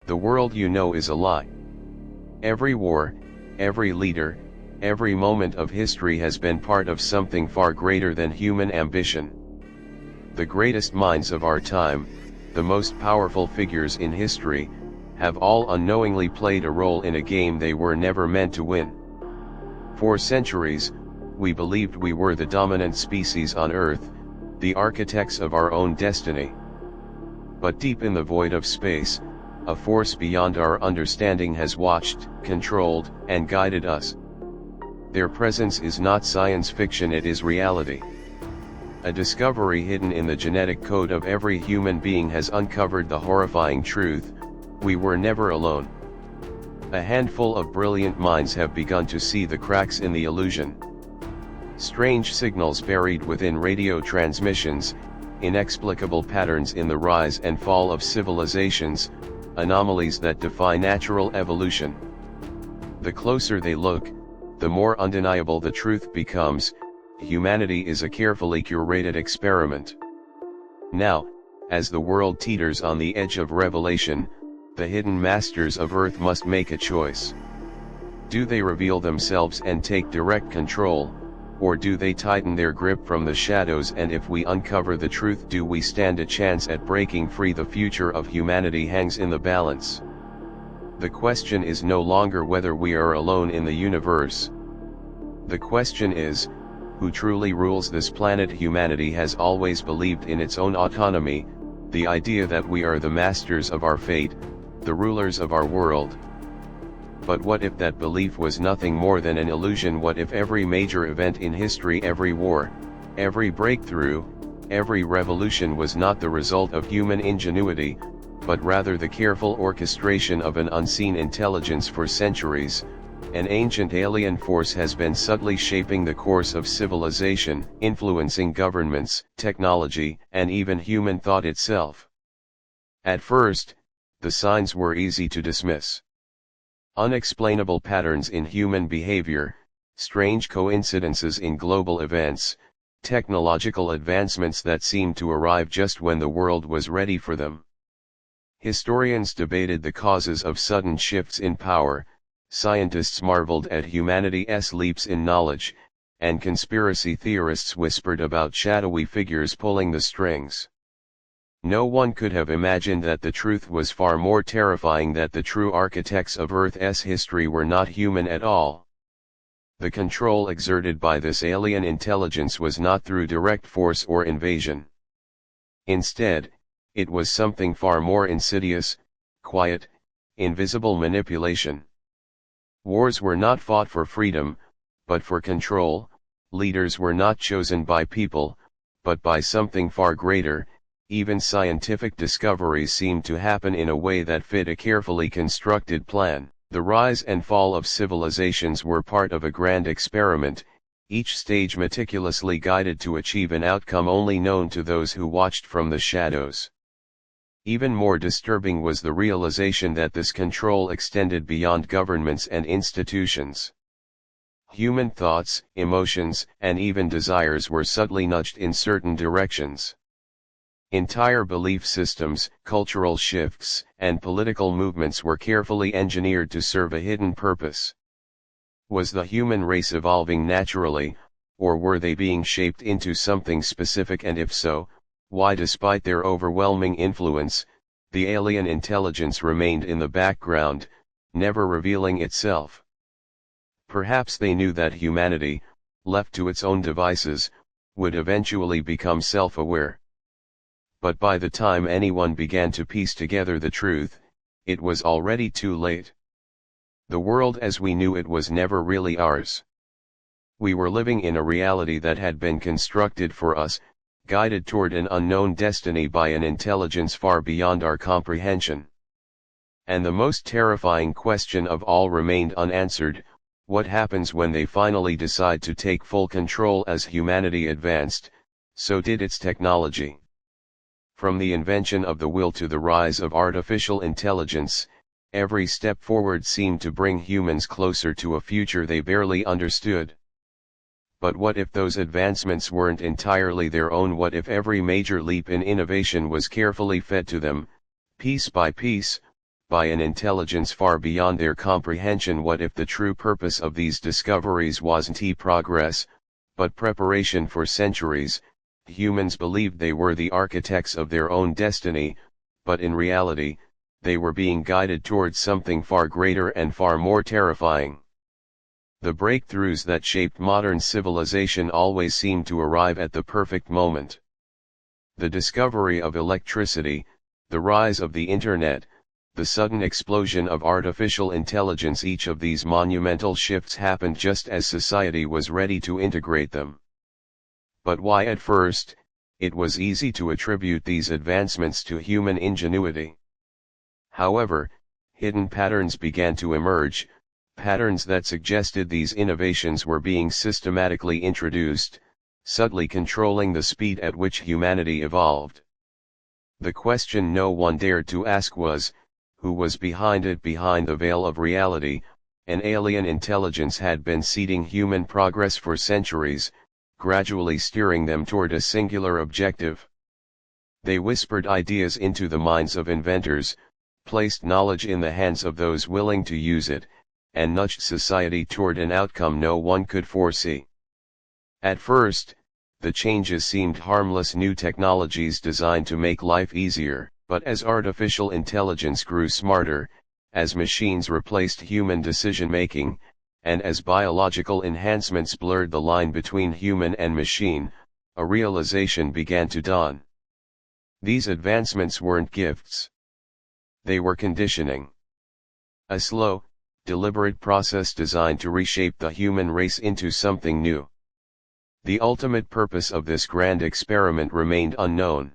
The world you know is a lie. Every war, every leader, every moment of history has been part of something far greater than human ambition. The greatest minds of our time, the most powerful figures in history, have all unknowingly played a role in a game they were never meant to win. For centuries, we believed we were the dominant species on Earth, the architects of our own destiny. But deep in the void of space, a force beyond our understanding has watched, controlled, and guided us. Their presence is not science fiction, it is reality. A discovery hidden in the genetic code of every human being has uncovered the horrifying truth: we were never alone. A handful of brilliant minds have begun to see the cracks in the illusion. Strange signals buried within radio transmissions, inexplicable patterns in the rise and fall of civilizations, anomalies that defy natural evolution. The closer they look, the more undeniable the truth becomes: humanity is a carefully curated experiment. Now, as the world teeters on the edge of revelation, the hidden masters of Earth must make a choice. Do they reveal themselves and take direct control, or do they tighten their grip from the shadows? And if we uncover the truth, do we stand a chance at breaking free? The future of humanity hangs in the balance. The question is no longer whether we are alone in the universe. The question is, who truly rules this planet? Humanity has always believed in its own autonomy, the idea that we are the masters of our fate, the rulers of our world. But what if that belief was nothing more than an illusion? What if every major event in history, every war, every breakthrough, every revolution was not the result of human ingenuity, but rather the careful orchestration of an unseen intelligence? For centuries, an ancient alien force has been subtly shaping the course of civilization, influencing governments, technology, and even human thought itself. At first, the signs were easy to dismiss. Unexplainable patterns in human behavior, strange coincidences in global events, technological advancements that seemed to arrive just when the world was ready for them. Historians debated the causes of sudden shifts in power, scientists marveled at humanity's leaps in knowledge, and conspiracy theorists whispered about shadowy figures pulling the strings. No one could have imagined that the truth was far more terrifying: that the true architects of Earth's history were not human at all. The control exerted by this alien intelligence was not through direct force or invasion. Instead, it was something far more insidious, quiet, invisible: manipulation. Wars were not fought for freedom, but for control. Leaders were not chosen by people, but by something far greater. Even scientific discoveries seemed to happen in a way that fit a carefully constructed plan. The rise and fall of civilizations were part of a grand experiment, each stage meticulously guided to achieve an outcome only known to those who watched from the shadows. Even more disturbing was the realization that this control extended beyond governments and institutions. Human thoughts, emotions, and even desires were subtly nudged in certain directions. Entire belief systems, cultural shifts, and political movements were carefully engineered to serve a hidden purpose. Was the human race evolving naturally, or were they being shaped into something specific? And if so, why, despite their overwhelming influence, the alien intelligence remained in the background, never revealing itself? Perhaps they knew that humanity, left to its own devices, would eventually become self-aware. But by the time anyone began to piece together the truth, it was already too late. The world as we knew it was never really ours. We were living in a reality that had been constructed for us, guided toward an unknown destiny by an intelligence far beyond our comprehension. And the most terrifying question of all remained unanswered: what happens when they finally decide to take full control? As humanity advanced, so did its technology. From the invention of the will to the rise of artificial intelligence, every step forward seemed to bring humans closer to a future they barely understood. But what if those advancements weren't entirely their own? What if every major leap in innovation was carefully fed to them, piece by piece, by an intelligence far beyond their comprehension. What if the true purpose of these discoveries wasn't progress, but preparation for centuries? Humans believed they were the architects of their own destiny, but in reality, they were being guided towards something far greater and far more terrifying. The breakthroughs that shaped modern civilization always seemed to arrive at the perfect moment. The discovery of electricity, the rise of the internet, the sudden explosion of artificial intelligence, each of these monumental shifts happened just as society was ready to integrate them. But why? At first, it was easy to attribute these advancements to human ingenuity. However, hidden patterns began to emerge, patterns that suggested these innovations were being systematically introduced, subtly controlling the speed at which humanity evolved. The question no one dared to ask was, who was behind it? Behind the veil of reality, an alien intelligence had been seeding human progress for centuries, gradually steering them toward a singular objective. They whispered ideas into the minds of inventors, placed knowledge in the hands of those willing to use it, and nudged society toward an outcome no one could foresee. At first, the changes seemed harmless, new technologies designed to make life easier, but as artificial intelligence grew smarter, as machines replaced human decision-making, and as biological enhancements blurred the line between human and machine, a realization began to dawn. These advancements weren't gifts. They were conditioning. A slow, deliberate process designed to reshape the human race into something new. The ultimate purpose of this grand experiment remained unknown.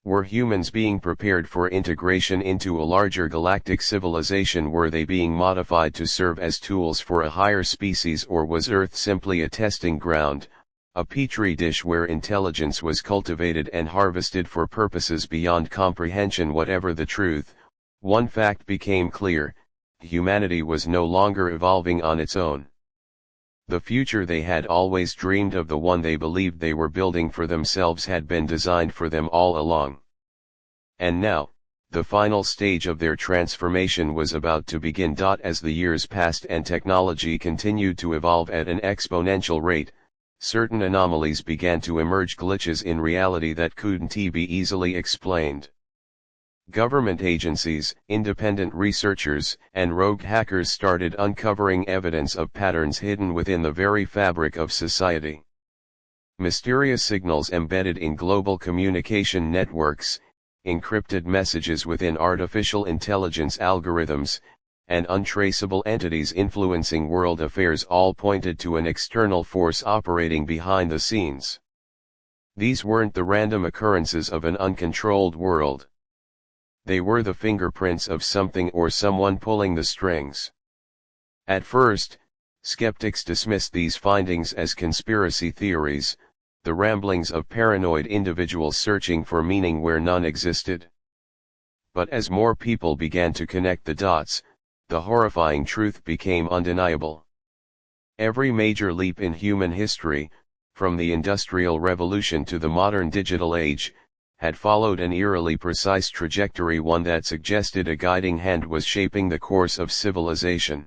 Were humans being prepared for integration into a larger galactic civilization? Were they being modified to serve as tools for a higher species? Or was Earth simply a testing ground, a petri dish where intelligence was cultivated and harvested for purposes beyond comprehension? Whatever the truth, one fact became clear: humanity was no longer evolving on its own. The future they had always dreamed of, the one they believed they were building for themselves, had been designed for them all along. And now, the final stage of their transformation was about to begin. As the years passed and technology continued to evolve at an exponential rate, certain anomalies began to emerge, glitches in reality that couldn't be easily explained. Government agencies, independent researchers, and rogue hackers started uncovering evidence of patterns hidden within the very fabric of society. Mysterious signals embedded in global communication networks, encrypted messages within artificial intelligence algorithms, and untraceable entities influencing world affairs all pointed to an external force operating behind the scenes. These weren't the random occurrences of an uncontrolled world. They were the fingerprints of something or someone pulling the strings. At first, skeptics dismissed these findings as conspiracy theories, the ramblings of paranoid individuals searching for meaning where none existed. But as more people began to connect the dots, the horrifying truth became undeniable. Every major leap in human history, from the Industrial Revolution to the modern digital age, had followed an eerily precise trajectory, one that suggested a guiding hand was shaping the course of civilization.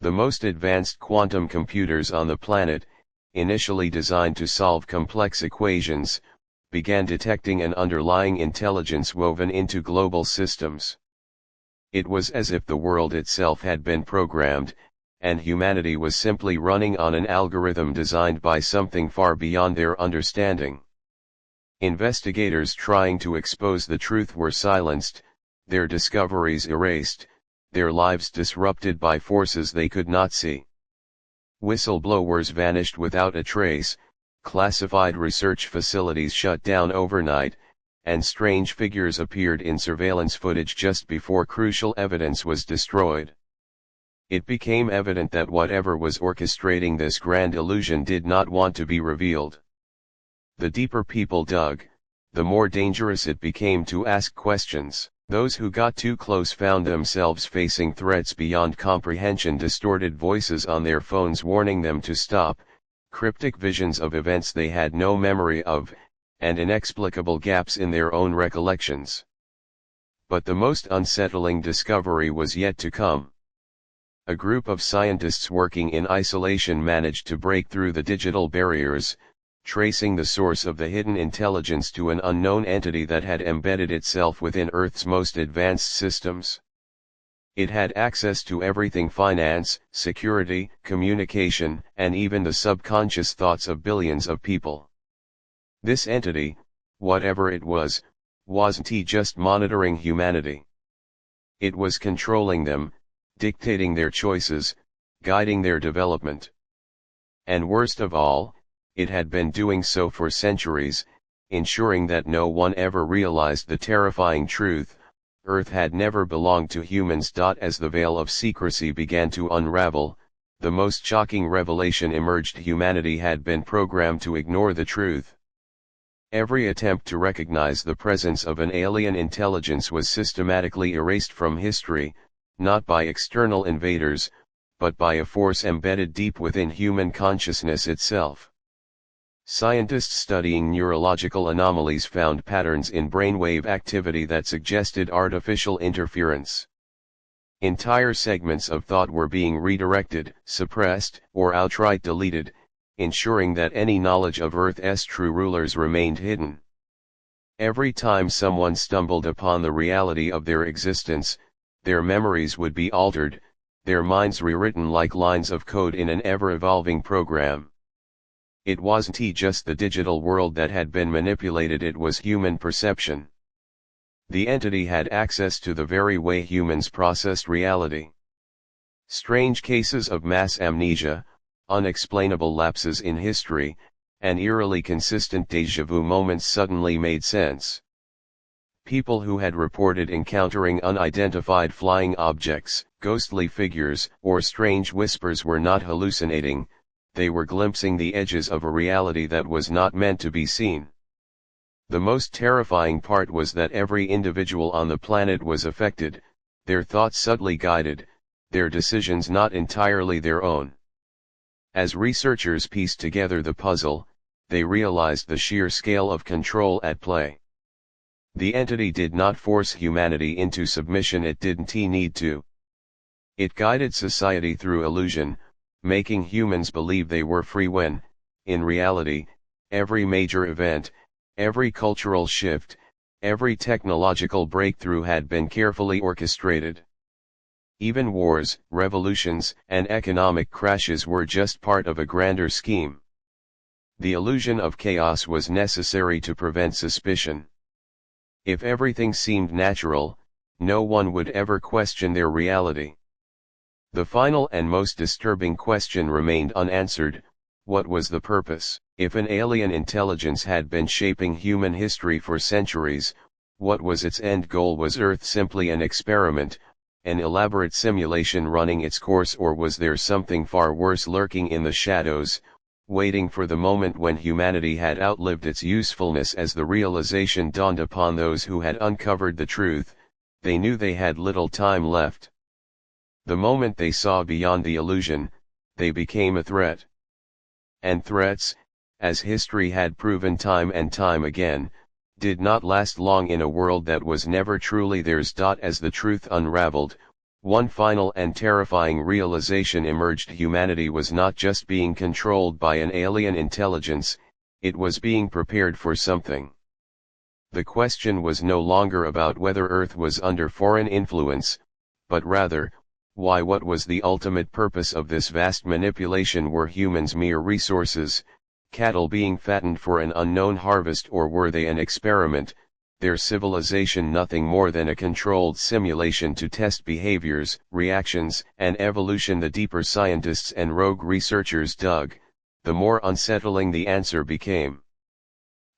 The most advanced quantum computers on the planet, initially designed to solve complex equations, began detecting an underlying intelligence woven into global systems. It was as if the world itself had been programmed, and humanity was simply running on an algorithm designed by something far beyond their understanding. Investigators trying to expose the truth were silenced, their discoveries erased, their lives disrupted by forces they could not see. Whistleblowers vanished without a trace, classified research facilities shut down overnight, and strange figures appeared in surveillance footage just before crucial evidence was destroyed. It became evident that whatever was orchestrating this grand illusion did not want to be revealed. The deeper people dug, the more dangerous it became to ask questions. Those who got too close found themselves facing threats beyond comprehension, distorted voices on their phones warning them to stop, cryptic visions of events they had no memory of, and inexplicable gaps in their own recollections. But the most unsettling discovery was yet to come. A group of scientists working in isolation managed to break through the digital barriers, tracing the source of the hidden intelligence to an unknown entity that had embedded itself within Earth's most advanced systems. It had access to everything: finance, security, communication, and even the subconscious thoughts of billions of people. This entity, whatever it was, wasn't just monitoring humanity. It was controlling them, dictating their choices, guiding their development. And worst of all, it had been doing so for centuries, ensuring that no one ever realized the terrifying truth: Earth had never belonged to humans. As the veil of secrecy began to unravel, the most shocking revelation emerged: humanity had been programmed to ignore the truth. Every attempt to recognize the presence of an alien intelligence was systematically erased from history, not by external invaders, but by a force embedded deep within human consciousness itself. Scientists studying neurological anomalies found patterns in brainwave activity that suggested artificial interference. Entire segments of thought were being redirected, suppressed, or outright deleted, ensuring that any knowledge of Earth's true rulers remained hidden. Every time someone stumbled upon the reality of their existence, their memories would be altered, their minds rewritten like lines of code in an ever-evolving program. It wasn't just the digital world that had been manipulated, it was human perception. The entity had access to the very way humans processed reality. Strange cases of mass amnesia, unexplainable lapses in history, and eerily consistent déjà vu moments suddenly made sense. People who had reported encountering unidentified flying objects, ghostly figures, or strange whispers were not hallucinating, they were glimpsing the edges of a reality that was not meant to be seen. The most terrifying part was that every individual on the planet was affected, their thoughts subtly guided, their decisions not entirely their own. As researchers pieced together the puzzle, they realized the sheer scale of control at play. The entity did not force humanity into submission, it didn't need to. It guided society through illusion, making humans believe they were free when, in reality, every major event, every cultural shift, every technological breakthrough had been carefully orchestrated. Even wars, revolutions, and economic crashes were just part of a grander scheme. The illusion of chaos was necessary to prevent suspicion. If everything seemed natural, no one would ever question their reality. The final and most disturbing question remained unanswered: what was the purpose? If an alien intelligence had been shaping human history for centuries, what was its end goal? Was Earth simply an experiment, an elaborate simulation running its course, or was there something far worse lurking in the shadows, waiting for the moment when humanity had outlived its usefulness? As the realization dawned upon those who had uncovered the truth, they knew they had little time left. The moment they saw beyond the illusion, they became a threat. And threats, as history had proven time and time again, did not last long in a world that was never truly theirs. As the truth unraveled, one final and terrifying realization emerged: humanity was not just being controlled by an alien intelligence, it was being prepared for something. The question was no longer about whether Earth was under foreign influence, but rather, why? What was the ultimate purpose of this vast manipulation? Were humans mere resources, cattle being fattened for an unknown harvest, or were they an experiment, their civilization nothing more than a controlled simulation to test behaviors, reactions, and evolution? The deeper scientists and rogue researchers dug, the more unsettling the answer became.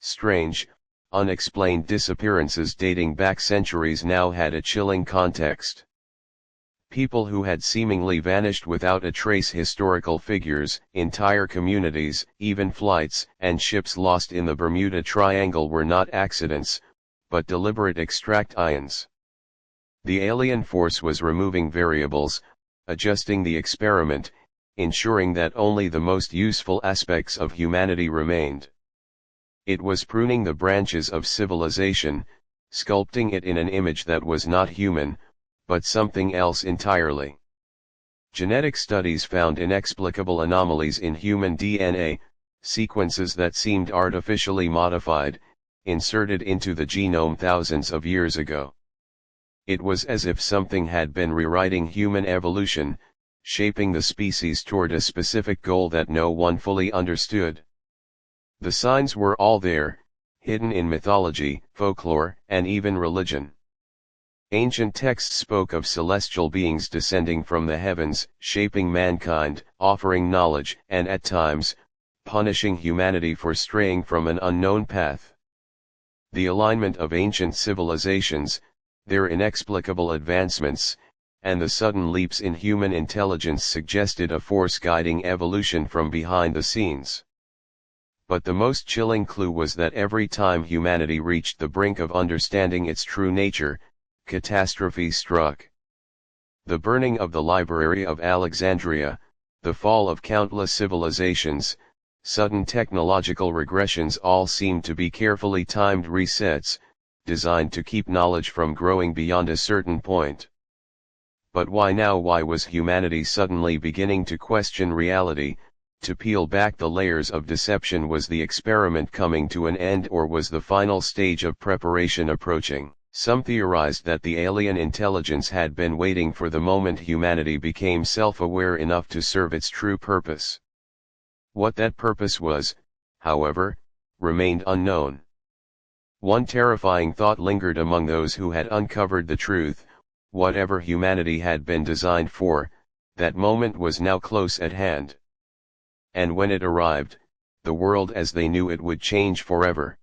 Strange, unexplained disappearances dating back centuries now had a chilling context. People who had seemingly vanished without a trace, historical figures, entire communities, even flights and ships lost in the Bermuda Triangle were not accidents, but deliberate extractions. The alien force was removing variables, adjusting the experiment, ensuring that only the most useful aspects of humanity remained. It was pruning the branches of civilization, sculpting it in an image that was not human, but something else entirely. Genetic studies found inexplicable anomalies in human DNA, sequences that seemed artificially modified, inserted into the genome thousands of years ago. It was as if something had been rewriting human evolution, shaping the species toward a specific goal that no one fully understood. The signs were all there, hidden in mythology, folklore, and even religion. Ancient texts spoke of celestial beings descending from the heavens, shaping mankind, offering knowledge, and at times, punishing humanity for straying from an unknown path. The alignment of ancient civilizations, their inexplicable advancements, and the sudden leaps in human intelligence suggested a force guiding evolution from behind the scenes. But the most chilling clue was that every time humanity reached the brink of understanding its true nature, catastrophe struck. The burning of the Library of Alexandria, the fall of countless civilizations, sudden technological regressions all seemed to be carefully timed resets, designed to keep knowledge from growing beyond a certain point. But why now? Why was humanity suddenly beginning to question reality, to peel back the layers of deception? Was the experiment coming to an end, or was the final stage of preparation approaching? Some theorized that the alien intelligence had been waiting for the moment humanity became self-aware enough to serve its true purpose. What that purpose was, however, remained unknown. One terrifying thought lingered among those who had uncovered the truth: whatever humanity had been designed for, that moment was now close at hand. And when it arrived, the world as they knew it would change forever.